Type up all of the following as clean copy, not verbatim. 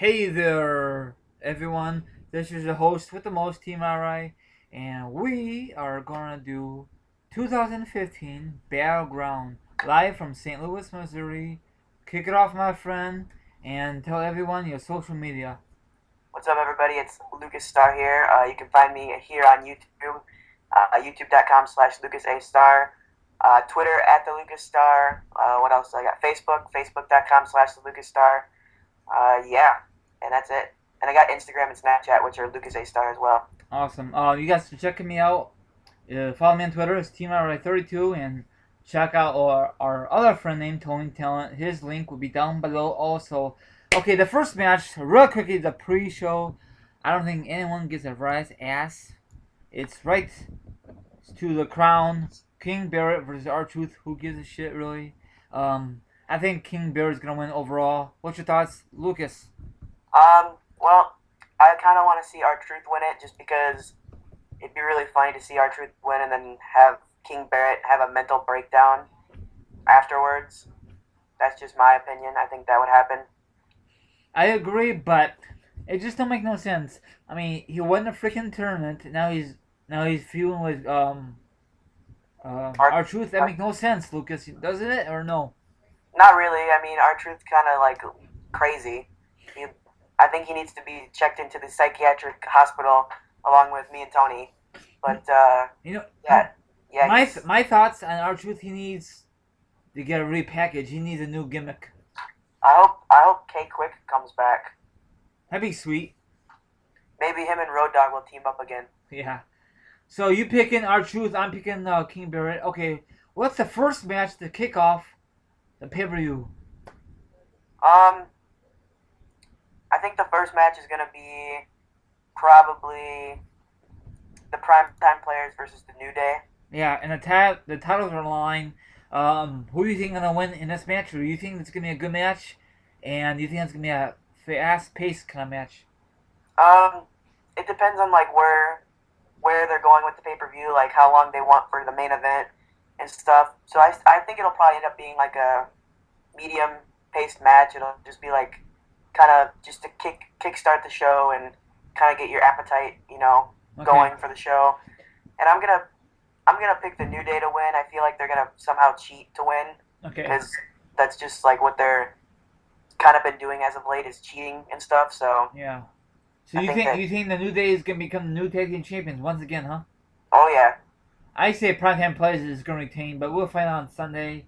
Hey there, everyone. This is the host with the most, Team RI, and we are gonna do 2015 Battleground live from St. Louis, Missouri. Kick it off, my friend, and tell everyone your social media. What's up, everybody? It's Lucas Star here. You can find me here on YouTube, youtube.com/Lucas A Star, Twitter at the Lucas Star. What else? I got Facebook, facebook.com/the Lucas Star. Yeah, and that's it. And I got Instagram and Snapchat, which are Lucas A Star as well. Awesome. You guys are checking me out. Follow me on Twitter. It's Team RI32, and check out our other friend named Tony Talent. His link will be down below also. Okay, the first match, real quickly, the pre-show. I don't think anyone gives a rat's ass. It's right to the crown. King Barrett versus R-Truth. Who gives a shit, really? I think King Barrett's gonna win overall. What's your thoughts, Lucas? Well, I kind of want to see R-Truth win it just because it'd be really funny to see R-Truth win and then have King Barrett have a mental breakdown afterwards. That's just my opinion. I think that would happen. I agree, but it just don't make no sense. I mean, he won the freaking tournament. Now he's feuding with R- our truth. That make no sense, Lucas. Doesn't it or no? Not really. I mean, R-Truth kind of like crazy. He, I think he needs to be checked into the psychiatric hospital along with me and Tony. But You know, yeah, yeah, my he's. my thoughts on our truth. He needs to get a repackage. He needs a new gimmick. I hope K Quick comes back. That'd be sweet. Maybe him and Road Dogg will team up again. Yeah. So you picking our truth. I'm picking King Barrett. Okay. What's the first match to kick off the pay per view? Um, I think the first match is gonna be probably the Prime Time Players versus the New Day. Yeah, and the titles are on the line. Who do you think gonna win in this match? Or do you think it's gonna be a good match? And do you think it's gonna be a fast-paced kind of match? Um, it depends on like where they're going with the pay per view, like how long they want for the main event and stuff. So I think it'll probably end up being like a medium paced match. It'll just be like kind of just to kickstart the show and kind of get your appetite, Okay, going for the show. And I'm gonna pick the New Day to win. I feel like they're gonna somehow cheat to win okay, because that's just like what they're kind of been doing as of late is cheating and stuff. So yeah. So I you think think that. you think the New Day is gonna become the new tag team champions once again, huh? Oh yeah. I say Primetime Players is gonna retain, but we'll find out on Sunday.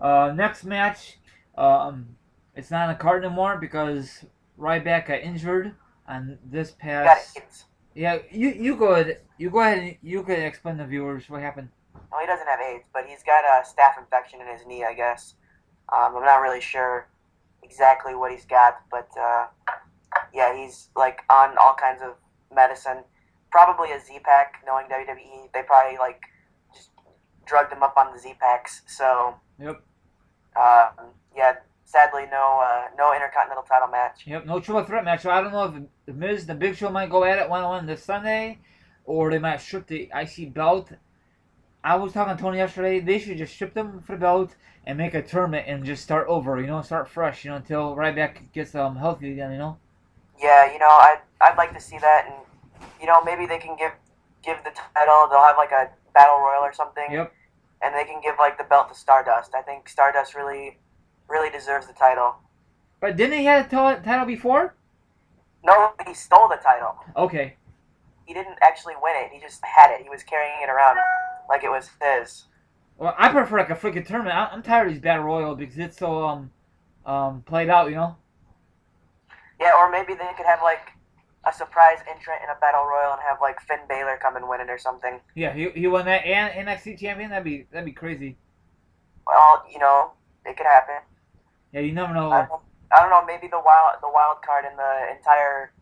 Next match, it's not on the card anymore because Ryback got injured on this He got past. AIDS. Yeah, you go ahead. You go ahead and you could explain to the viewers what happened. No, he doesn't have AIDS, but he's got a staph infection in his knee, I guess. I'm not really sure exactly what he's got, but yeah, he's like on all kinds of medicine. Probably a Z pack. Knowing WWE, they probably like just drugged him up on the Z packs. So Yep. yeah, sadly, no Intercontinental title match. Yep, no triple threat match. So I don't know if the Miz, the Big Show might go at it 1-on-1 this Sunday, or they might strip the IC belt. I was talking to Tony yesterday. They should just strip them for the belt and make a tournament and just start over. Start fresh. Until Ryback gets healthy again. Yeah, I'd like to see that, and maybe they can give the title. They'll have like a battle royal or something, Yep. and they can give like the belt to Stardust. I think Stardust really deserves the title. But didn't he have a title before? No, he stole the title. Okay. He didn't actually win it. He just had it. He was carrying it around like it was his. Well, I prefer like a freaking tournament. I'm tired of these battle royal because it's so played out. Yeah, or maybe they could have like a surprise entrant in a battle royal and have like Finn Balor come and win it or something. Yeah, he won that and NXT champion. That'd be crazy. Well, it could happen. Yeah, you never I know. don't, I don't know. Maybe the wild card in the entire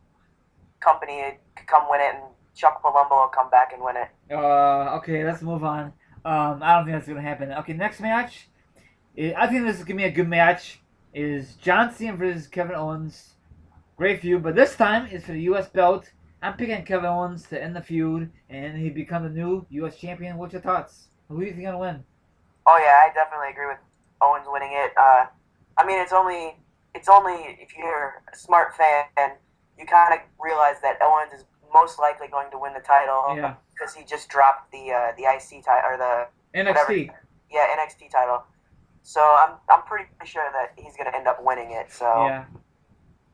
company could come win it, and Chuck Palumbo will come back and win it. Okay, let's move on. I don't think that's gonna happen. Okay, next match. I think this is gonna be a good match. Is John Cena versus Kevin Owens. Great feud, but this time it's for the U.S. belt. I'm picking Kevin Owens to end the feud, and he become the new U.S. champion. What's your thoughts? Who do you think gonna win? Oh yeah, I definitely agree with Owens winning it. I mean, it's only if you're a smart fan, you kind of realize that Owens is most likely going to win the title Yeah. because he just dropped the IC title or the whatever. NXT. Yeah, NXT title. So I'm pretty sure that he's gonna end up winning it. So Yeah.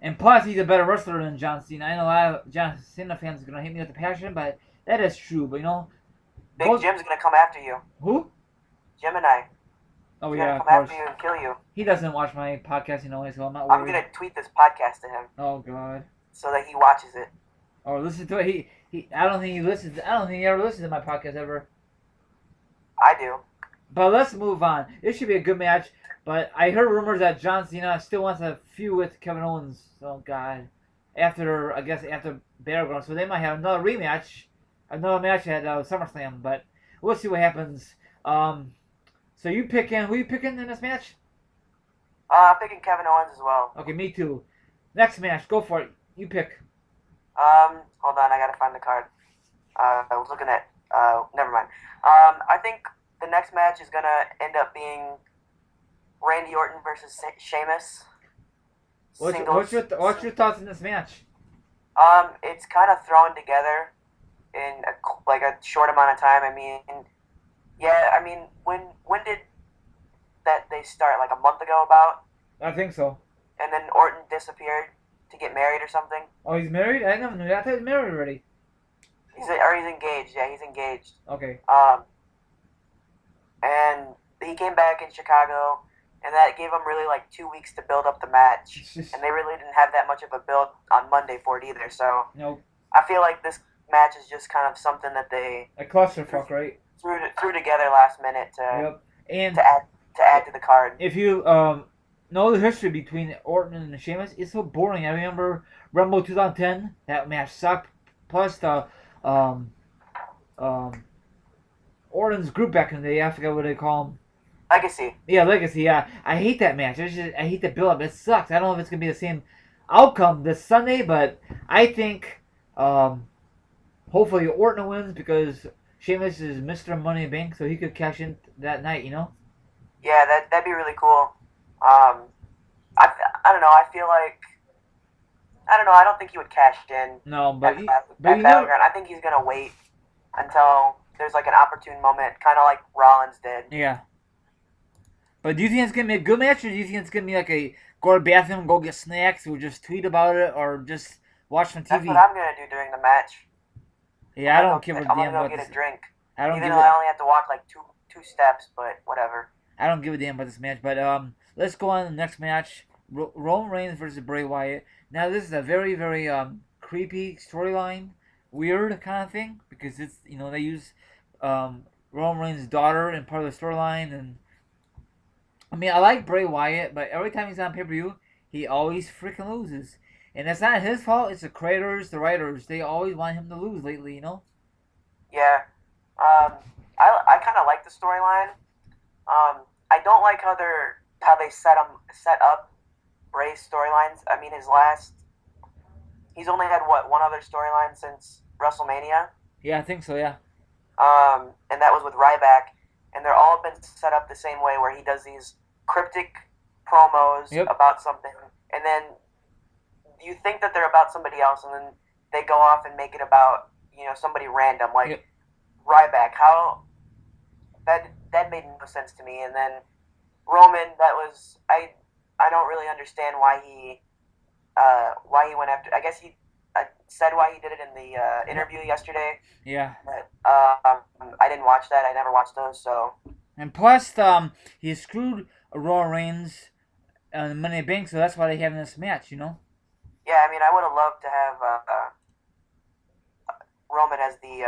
And plus, he's a better wrestler than John Cena. I know a lot of John Cena fans are gonna hate me with the passion, but that is true. But Big Jim's gonna come after you. Who? Jim and I. Oh He's yeah, gonna of come course. after you and kill you. He doesn't watch my podcast, so I'm not worried. I'm gonna tweet this podcast to him. Oh God. So that he watches it. Or listen to it. I don't think he listens. I don't think he ever listens to my podcast ever. I do. But let's move on. It should be a good match. But I heard rumors that John Cena still wants a feud with Kevin Owens. Oh God. After battleground, so they might have another rematch, another match at SummerSlam. But we'll see what happens. So you picking? Who you picking in this match? I'm picking Kevin Owens as well. Okay, me too. Next match, go for it. You pick. Hold on, I gotta find the card. I was looking at. Never mind. I think the next match is gonna end up being Randy Orton versus Sheamus. What's your thoughts in this match? It's kind of thrown together in a short amount of time. I mean, yeah. I mean, when did that they start? Like a month ago, about. I think so. And then Orton disappeared to get married or something. Oh, he's married? I never knew that. I thought he was married already. He's engaged. Yeah, he's engaged. Okay. And he came back in Chicago, and that gave them really like 2 weeks to build up the match, and they really didn't have that much of a build on Monday for it either. So nope. I feel like this match is just kind of something that they a clusterfuck, right? Threw together last minute to yep. And to add to the card. If you know the history between Orton and Sheamus, it's so boring. I remember Rumble 2010. That match sucked. Plus the Orton's group back in the day. I forgot what they call them. Legacy. Yeah, Legacy. Yeah, I hate that match. I hate the build up. It sucks. I don't know if it's gonna be the same outcome this Sunday, but I think hopefully Orton wins because Sheamus is Mr. Money in the Bank, so he could cash in that night. Yeah, that'd be really cool. I don't know. I feel like I don't think he would cash in. No, but Battleground. I think he's gonna wait until there's like an opportune moment, kind of like Rollins did. Yeah. But do you think it's gonna be a good match, or do you think it's gonna be like a go to the bathroom, go get snacks, or just tweet about it, or just watch some TV? That's what I'm gonna do during the match. Yeah, I don't give a damn about I'm gonna go get a drink. I only have to walk like two steps, but whatever. I don't give a damn about this match, but let's go on to the next match. Roman Reigns versus Bray Wyatt. Now this is a very, very creepy storyline, weird kind of thing, because it's they use Roman Reigns' daughter in part of the storyline, and I mean I like Bray Wyatt, but every time he's on pay-per-view, he always freaking loses, and that's not his fault. It's the creators, the writers. They always want him to lose lately, Yeah, I kind of like the storyline. I don't like how they set up Bray's storylines. I mean, he's only had one other storyline since WrestleMania. Yeah, I think so. Yeah. And that was with Ryback, and they're all been set up the same way, where he does these cryptic promos about something, and then you think that they're about somebody else, and then they go off and make it about somebody random, like Ryback. How that made no sense to me. And then Roman, I don't really understand why he went after. I guess he said why he did it in the interview yesterday. Yeah. But I didn't watch that. I never watched those. So. And plus, he screwed Roman Reigns on Money in the Bank, so that's why they have this match. Yeah, I mean, I would have loved to have Roman as the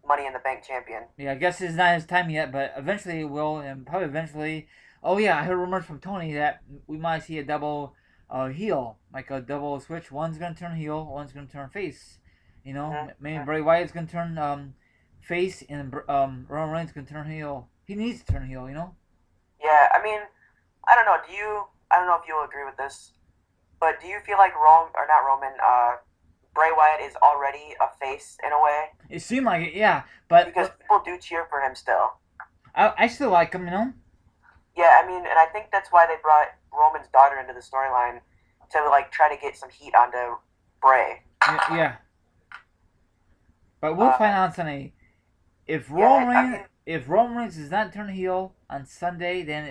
Money in the Bank champion. Yeah, I guess it's not his time yet, but eventually it will, and probably eventually. Oh yeah, I heard rumors from Tony that we might see a double heel, like a double switch. One's gonna turn heel, one's gonna turn face. Maybe Bray Wyatt's gonna turn face, and Roman Reigns gonna turn heel. He needs to turn heel, Yeah, I mean, I don't know. I don't know if you'll agree with this, but do you feel like Bray Wyatt is already a face in a way? It seemed like it, yeah, but because people do cheer for him still. I still like him, Yeah, I mean, and I think that's why they brought Roman's daughter into the storyline to like try to get some heat onto Bray. Yeah. But we'll find Uh, out on Sunday. If yeah, I mean, Roman Reigns does not turn heel on Sunday, then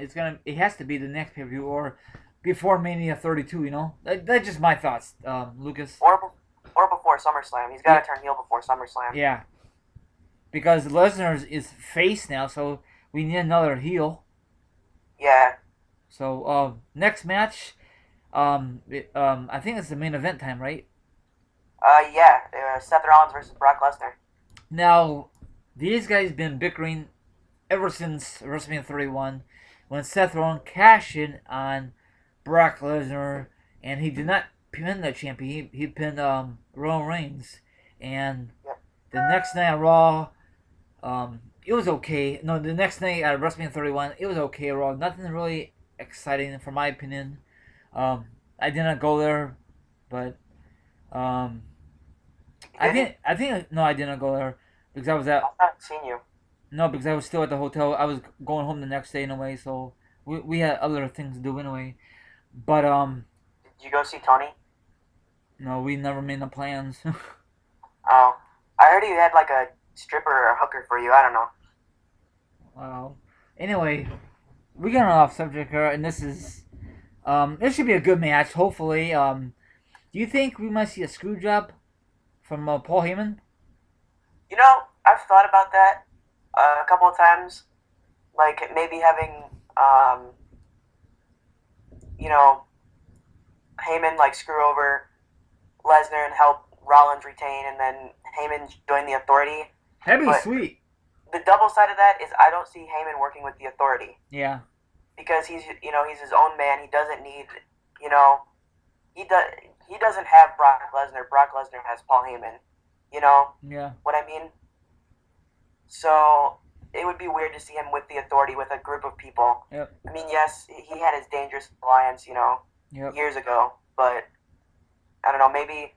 it has to be the next pay per view or before Mania 32. You know, that's just my thoughts, Lucas. or before SummerSlam. He's got Yeah, to turn heel before SummerSlam. yeah, because Lesnar is face now, so we need another heel. Yeah. So next match, I think it's the main event time, right? Yeah. Seth Rollins versus Brock Lesnar. Now, these guys been bickering ever since WrestleMania 31 when Seth Rollins cashed in on Brock Lesnar and he did not pin the champion. He pinned Roman Reigns. And Yep. the next night on Raw, it was okay. No, the next night at WrestleMania 31, it was okay Raw. Nothing really exciting, for my opinion. I did not go there, but um, You didn't? I think no, I didn't go there because I was at I've not seen you. no, because I was still at the hotel. I was going home the next day anyway, so we had other things to do anyway. But Did you go see Tony? no, we never made the plans. Oh, I heard he had like a stripper or a hooker for you. I don't know. Wow. Anyway, we got off subject here, and this should be a good match. Hopefully, do you think we might see a screw job from Paul Heyman? You know, I've thought about that a couple of times. Like maybe having, you know, Heyman like screw over Lesnar and help Rollins retain, and then Heyman join the Authority. That'd be But sweet. the double side of that is I don't see Heyman working with the Authority Yeah. because he's his own man. He doesn't need you know he does he doesn't have Brock Lesnar. Brock Lesnar has Paul Heyman. You know Yeah. what I mean? So it would be weird to see him with the Authority with a group of people. Yep. I mean, yes, he had his Dangerous Alliance, Yep. years ago, but I don't know. Maybe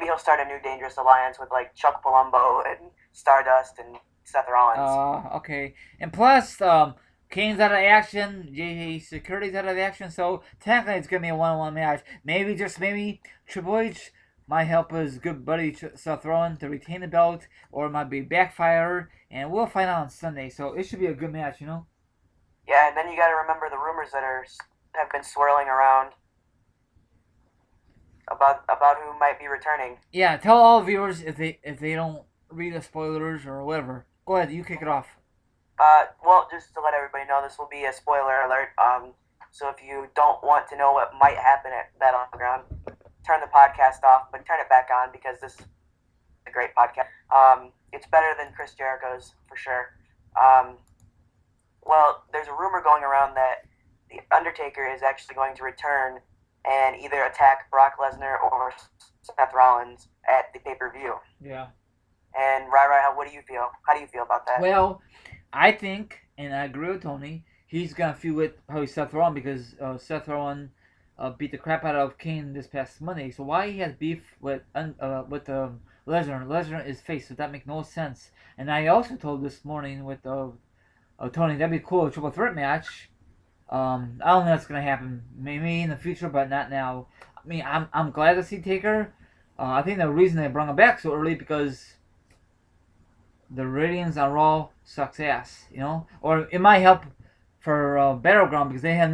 he'll start a new Dangerous Alliance with like Chuck Palumbo and Stardust and Seth Rollins. Okay. And plus, Kane's out of action, JJ Security's out of action, so technically it's gonna be a one-on-one match. Maybe Triple H might help his good buddy Seth Rollins to retain the belt, or it might be backfire, and we'll find out on Sunday. So it should be a good match, you know. Yeah, and then you got to remember the rumors that have been swirling around about who might be returning. Yeah, tell all viewers if they don't read the spoilers or whatever. Go ahead, you kick it off. Well, just to let everybody know, this will be a spoiler alert. So if you don't want to know what might happen at Battleground, turn the podcast off, but turn it back on because this is a great podcast. It's better than Chris Jericho's for sure. Well, there's a rumor going around that the Undertaker is actually going to return and either attack Brock Lesnar or Seth Rollins at the pay-per-view. Yeah. And Rai, what do you feel? How do you feel about that? Well, I think, and I agree with Tony, he's gonna feud with probably Seth Rollins because Seth Rollins beat the crap out of Kane this past Monday. So why he has beef with Lesnar? Lesnar is face, so that makes no sense. And I also told this morning with Tony that'd be cool, a triple threat match. I don't think that's gonna happen. Maybe in the future, but not now. I mean, I'm glad to see Taker. I think the reason they brought him back so early because the ratings on Raw sucks ass, you know. Or it might help for Battleground because they have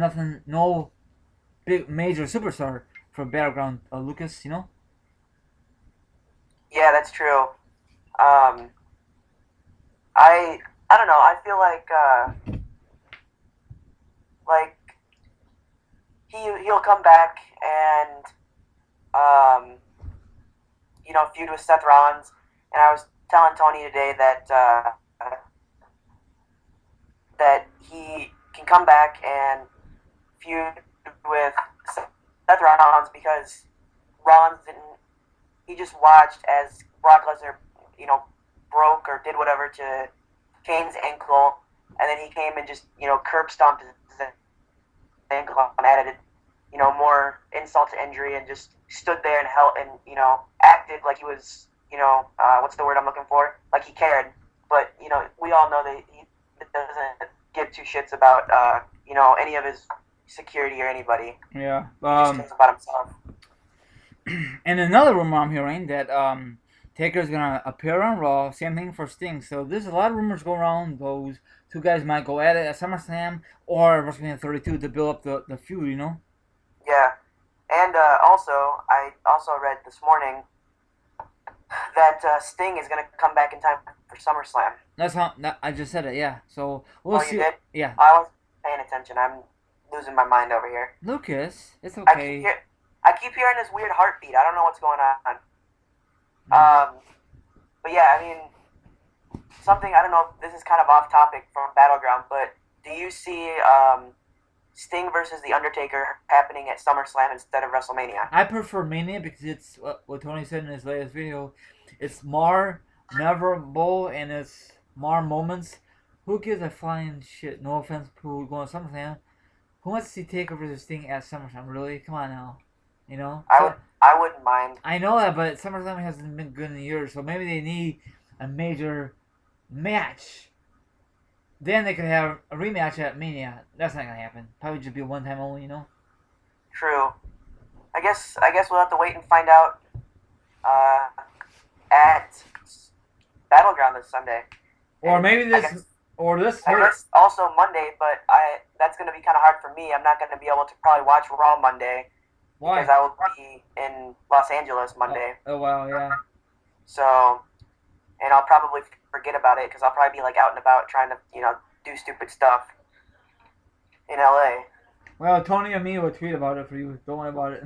no big major superstar for Battleground. Lucas, you know. Yeah, that's true. I don't know. I feel like he'll come back and feud with Seth Rollins. And I was telling Tony today that he can come back and feud with Seth Rollins because Rollins didn't. He just watched as Brock Lesnar, broke or did whatever to Kane's ankle, and then he came and just curb stomped his ankle and added more insult to injury and just stood there and held and acted like he was what's the word I'm looking for, like he cared. But we all know that he doesn't give two shits about any of his security or anybody. Yeah. He just cares about himself. And another rumor I'm hearing that Taker's gonna appear on Raw. Same thing for Sting. So there's a lot of rumors going around. Those two guys might go at it at SummerSlam or WrestleMania 32 to build up the feud. You know. Yeah, and also I also read this morning that Sting is gonna come back in time for SummerSlam. That's how I just said it. Yeah. So we'll Oh, you see. did? Yeah. I wasn't paying attention. I'm losing my mind over here. Lucas, it's I keep okay. I keep hearing this weird heartbeat. I don't know what's going on. Mm. But yeah, I mean, something I don't know. This is kind of off topic from Battleground, but do you see Sting versus The Undertaker happening at SummerSlam instead of WrestleMania? I prefer Mania because it's what Tony said in his latest video. It's more memorable and it's more moments. Who gives a flying shit? No offense, people going to SummerSlam. Who wants to see Taker versus Sting at SummerSlam? Really? Come on now. You know? I wouldn't mind. I know that, but SummerSlam hasn't been good in years, so maybe they need a major match. Then they could have a rematch at Mania. That's not gonna happen. Probably just be one time only, you know? True. I guess we'll have to wait and find out at Battleground this Sunday. Or maybe this, I or guess also Monday, but that's going to be kind of hard for me. I'm not going to be able to probably watch Raw Monday why? because I will be in Los Angeles Monday. Oh wow, yeah. So, and I'll probably forget about it because I'll probably be like out and about trying to do stupid stuff in LA. Well, Tony and me will tweet about it for you. Don't worry about it.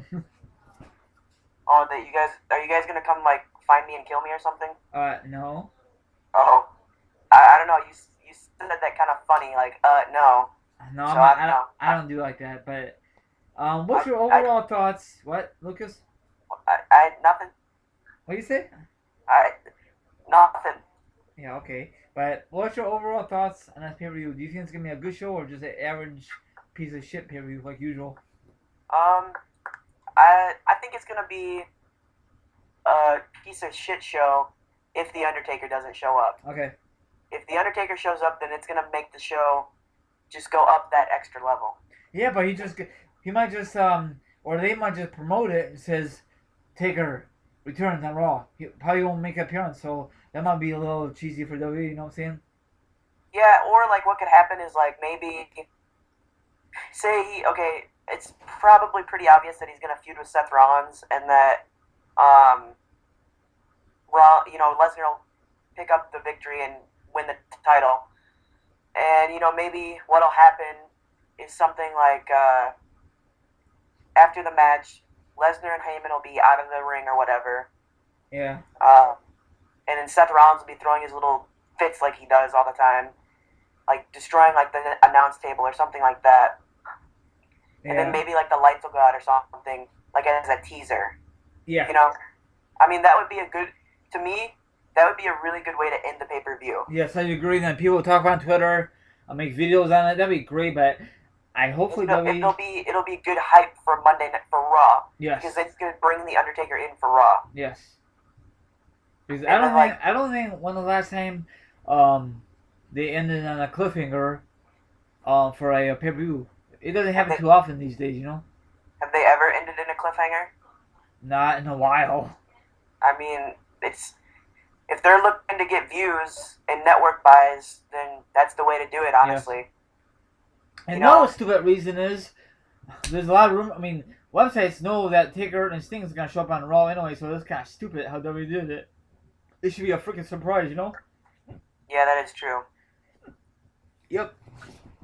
Oh, that are you guys going to come like find me and kill me or something? No. Oh, I don't know. You said that kind of funny, like no. No, So I don't do like that. But what's your overall thoughts? What, Lucas? I nothing. What do you say? Nothing. Yeah, okay. But what's your overall thoughts on this pay-per-view? Do you think it's gonna be a good show or just an average piece of shit pay-per-view like usual? I think it's gonna be a piece of shit show if the Undertaker doesn't show up. Okay. If the Undertaker shows up, then it's gonna make the show just go up that extra level. Yeah, but he might just or they might just promote it and says Taker returns on Raw. He probably won't make an appearance, so that might be a little cheesy for WWE. You know what I'm saying? Yeah, or like what could happen is like maybe say it's probably pretty obvious that he's gonna feud with Seth Rollins and that Lesnar will pick up the victory and win the title. And maybe what'll happen is something like after the match, Lesnar and Heyman will be out of the ring or whatever. Yeah. And then Seth Rollins will be throwing his little fits like he does all the time, like destroying like the announce table or something like that. And then maybe like the lights will go out or something, like as a teaser. Yeah. I mean that would be to me, that would be a really good way to end the pay-per-view. Yes, I agree. Then people will talk on Twitter. I'll make videos on it. That'd be great, but it'll be good hype for Monday night for Raw. Yes. Because it's gonna bring the Undertaker in for Raw. Yes. Because And I don't think when the last time they ended on a cliffhanger for a pay-per-view. It doesn't happen too often these days, you know? Have they ever ended in a cliffhanger? Not in a while. I mean, if they're looking to get views and network buys, then that's the way to do it, honestly. And another stupid reason is there's a lot of room. I mean, websites know that Taker and Sting is gonna show up on Raw anyway, so that's kind of stupid how WWE did it. It should be a freaking surprise, you know? Yeah, that is true. Yep.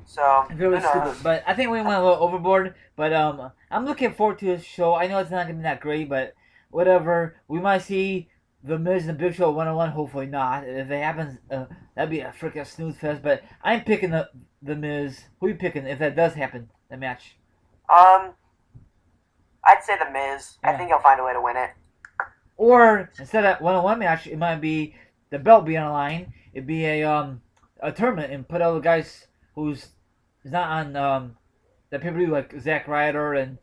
So very stupid, but I think we went a little overboard. But I'm looking forward to this show. I know it's not gonna be that great, but whatever. We might see the Miz and Big Show 1-on-1. Hopefully not. If it happens, that'd be a freaking snooze fest. But I'm picking the Miz. Who are you picking if that does happen? The match. I'd say the Miz. Yeah. I think he'll find a way to win it. Or instead of 1-on-1 match, it might be the belt be on the line. It'd be a tournament and put all the guys who's not on the pay-per-view like Zack Ryder and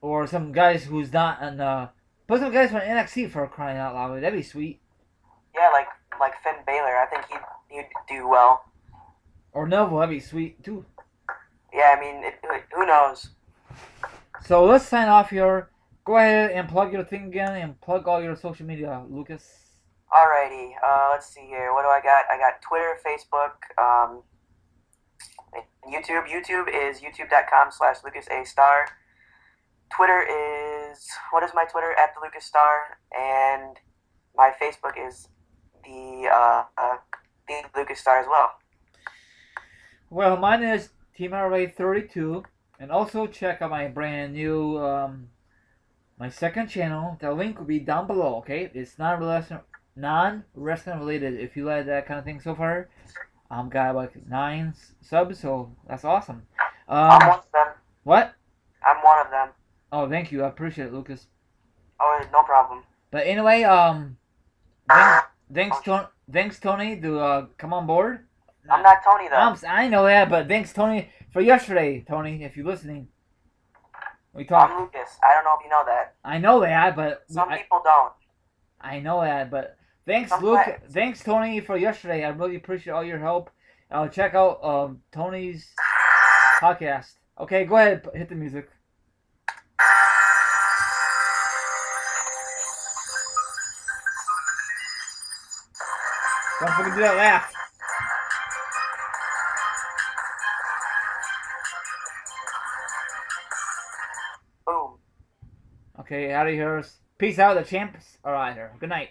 or some guys who's not on put some guys from NXT for crying out loud. That'd be sweet. Yeah, like Finn Balor. I think he'd do well. Or Neville, that'd be sweet too. Yeah, I mean, who knows? So let's sign off here. Go ahead and plug your thing again and plug all your social media, Lucas. Alrighty, let's see here. What do I got? I got Twitter, Facebook, YouTube. YouTube is youtube.com/LucasAStar. Twitter is, what is my Twitter? At the Lucas Star. And my Facebook is the Lucas Star as well. Well, mine is TeamRA32. And also check out my brand new, my second channel. The link will be down below, okay? It's non-wrestling related. If you like that kind of thing so far, got like 9 subs, so that's awesome. I'm one of them. What? I'm one of them. Oh, thank you. I appreciate it, Lucas. Oh, no problem. But anyway, thanks Tony to come on board. I'm not Tony though. I know that, but thanks Tony for yesterday, Tony. If you're listening, we talked. I'm Lucas. I don't know if you know that. I know that, but some people don't. I know that, but thanks, Luke. Thanks, Tony, for yesterday. I really appreciate all your help. Check out Tony's podcast. Okay, go ahead, hit the music. Don't forget to do that laugh. Boom. Okay, out of here. Peace out, the champs are out here. Good night.